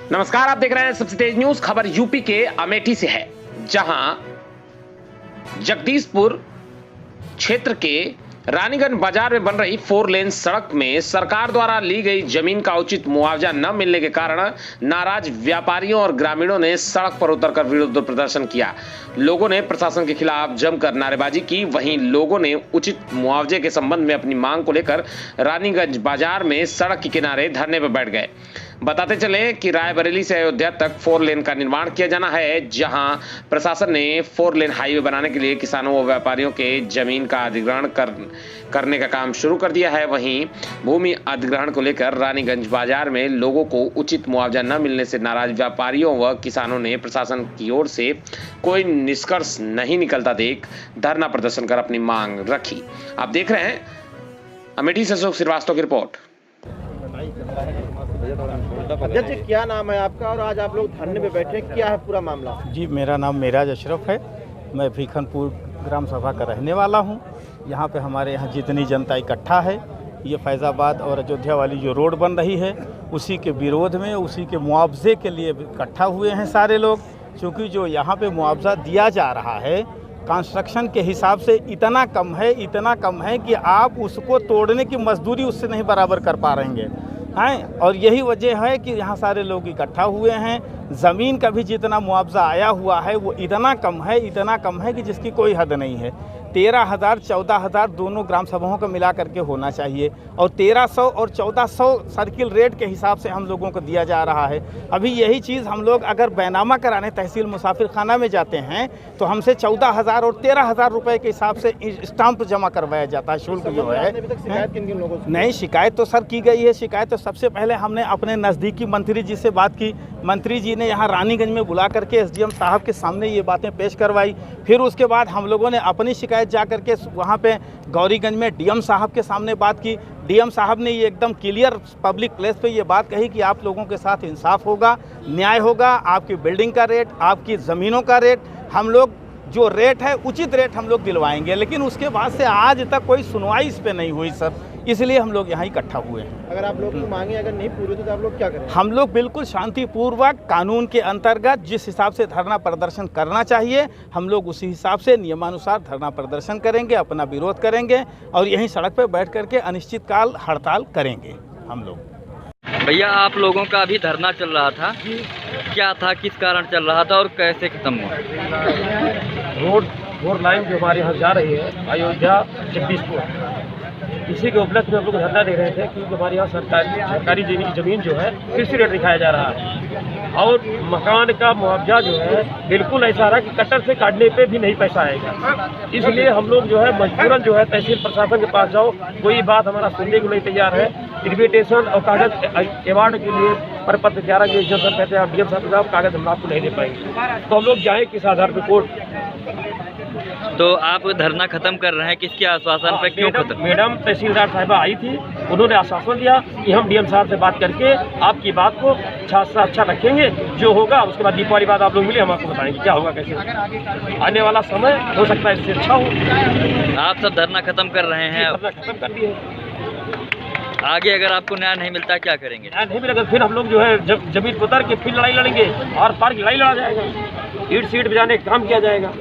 नमस्कार, आप देख रहे हैं सबसे तेज न्यूज। खबर यूपी के अमेठी से है, जहां जगदीशपुर क्षेत्र के रानीगंज बाजार में बन रही 4 लेन सड़क में सरकार द्वारा ली गई जमीन का उचित मुआवजा न मिलने के कारण नाराज व्यापारियों और ग्रामीणों ने सड़क पर उतरकर विरोध प्रदर्शन किया। लोगों ने प्रशासन के खिलाफ जमकर नारेबाजी की। वहीं लोगों ने उचित मुआवजे के संबंध में अपनी मांग को लेकर रानीगंज बाजार में सड़क के किनारे धरने पर बैठ गए। बताते चले कि रायबरेली से अयोध्या तक 4 लेन का निर्माण किया जाना है, जहां प्रशासन ने 4 लेन हाईवे बनाने के लिए किसानों व व्यापारियों के जमीन का अधिग्रहण करने का काम शुरू कर दिया है। वहीं भूमि अधिग्रहण को लेकर रानीगंज बाजार में लोगों को उचित मुआवजा न मिलने से नाराज व्यापारियों व किसानों ने प्रशासन की ओर से कोई निष्कर्ष नहीं निकलता देख धरना प्रदर्शन कर अपनी मांग रखी। आप देख रहे हैं अमेठी से अशोक श्रीवास्तव की रिपोर्ट। अध्यक्ष, क्या नाम है आपका और आज आप लोग धरने पे बैठे, क्या है पूरा मामला? जी, मेरा नाम मेराज अशरफ है। मैं भीखनपुर ग्राम सभा का रहने वाला हूं। यहाँ पे हमारे यहाँ जितनी जनता इकट्ठा है, ये फैज़ाबाद और अयोध्या वाली जो रोड बन रही है उसी के विरोध में, उसी के मुआवजे के लिए इकट्ठा हुए हैं सारे लोग। क्योंकि जो यहाँ पे मुआवजा दिया जा रहा है कंस्ट्रक्शन के हिसाब से इतना कम है कि आप उसको तोड़ने की मजदूरी उससे नहीं बराबर कर पा रहेंगे हैं। और यही वजह है कि यहाँ सारे लोग इकट्ठा हुए हैं। ज़मीन का भी जितना मुआवजा आया हुआ है वो इतना कम है कि जिसकी कोई हद नहीं है। 13,000 14,000 दोनों ग्राम सभाओं को मिला करके होना चाहिए और 1300 और 1400 सर्किल रेट के हिसाब से हम लोगों को दिया जा रहा है। अभी यही चीज़ हम लोग अगर बैनामा कराने तहसील मुसाफिर खाना में जाते हैं तो हमसे 14,000 और 13,000 रुपये के हिसाब से स्टाम्प जमा करवाया जाता है। शुल्क जो है नहीं, शिकायत तो सर की गई है। शिकायत तो सबसे पहले हमने अपने नज़दीकी मंत्री जी से बात की। मंत्री जी ने यहाँ रानीगंज में बुला करके एसडीएम साहब के सामने ये बातें पेश करवाई। फिर उसके बाद हम लोगों ने अपनी शिकायत जा करके वहाँ पे गौरीगंज में डीएम साहब के सामने बात की। डीएम साहब ने ये एकदम क्लियर पब्लिक प्लेस पे ये बात कही कि आप लोगों के साथ इंसाफ होगा, न्याय होगा। आपकी बिल्डिंग का रेट, आपकी ज़मीनों का रेट, हम लोग जो रेट है उचित रेट हम लोग दिलवाएंगे। लेकिन उसके बाद से आज तक कोई सुनवाई इस पे नहीं हुई सर, इसलिए हम लोग यहाँ इकट्ठा हुए हैं। अगर आप लोग की मांगे अगर नहीं पूरी तो आप लोग क्या करें? हम लोग बिल्कुल शांतिपूर्वक कानून के अंतर्गत जिस हिसाब से धरना प्रदर्शन करना चाहिए हम लोग उसी हिसाब से नियमानुसार धरना प्रदर्शन करेंगे, अपना विरोध करेंगे और यहीं सड़क पर बैठ करके अनिश्चितकाल हड़ताल करेंगे हम लोग। भैया, आप लोगों का अभी धरना चल रहा था, क्या था, किस कारण चल रहा था और कैसे खत्म हुआ? रोड 4 लाइन जो हमारे यहाँ जा रही है अयोध्या जगदीशपुर, इसी के उपलक्ष्य में हम लोग धरना दे रहे थे कि हमारे यहाँ सरकारी जमीन जो है कृषि रेट दिखाया जा रहा है और मकान का मुआवजा जो है बिल्कुल ऐसा रहा कि कटर से काटने पे भी नहीं पैसा आएगा। इसलिए हम लोग जो है मजबूरन जो है तहसील प्रशासन के पास जाओ, कोई बात हमारा सुनने को नहीं तैयार है। इन्विटेशन और कागज अवार्ड के लिए प्रपत्र 11 के जब सर कहते हैं डीएम साहब कागज हम आपको नहीं दे पाएंगे, तो हम लोग जाएँ किस आधार पर कोर्ट। तो आप धरना खत्म कर रहे हैं, किसके आश्वासन पर, क्यों खत्म? मैडम तहसीलदार साहिबा आई थी, उन्होंने आश्वासन दिया कि हम डीएम साहब से बात करके आपकी बात को अच्छा रखेंगे। जो होगा उसके बाद दीपावली बाद आप लोग मिले, हम आपको बताएंगे क्या होगा, कैसे आने वाला समय हो सकता है इससे अच्छा हो। आप सब धरना खत्म कर रहे हैं, धरना खत्म कर दिए। आगे अगर आपको न्याय नहीं मिलता क्या करेंगे? न्याय नहीं मिलेगा फिर हम लोग जो है जब जमीन उतर के फिर लड़ाई लड़ेंगे और पार की लड़ाई लड़ा जाएगा, ईंट सीट बजाने का काम किया जाएगा।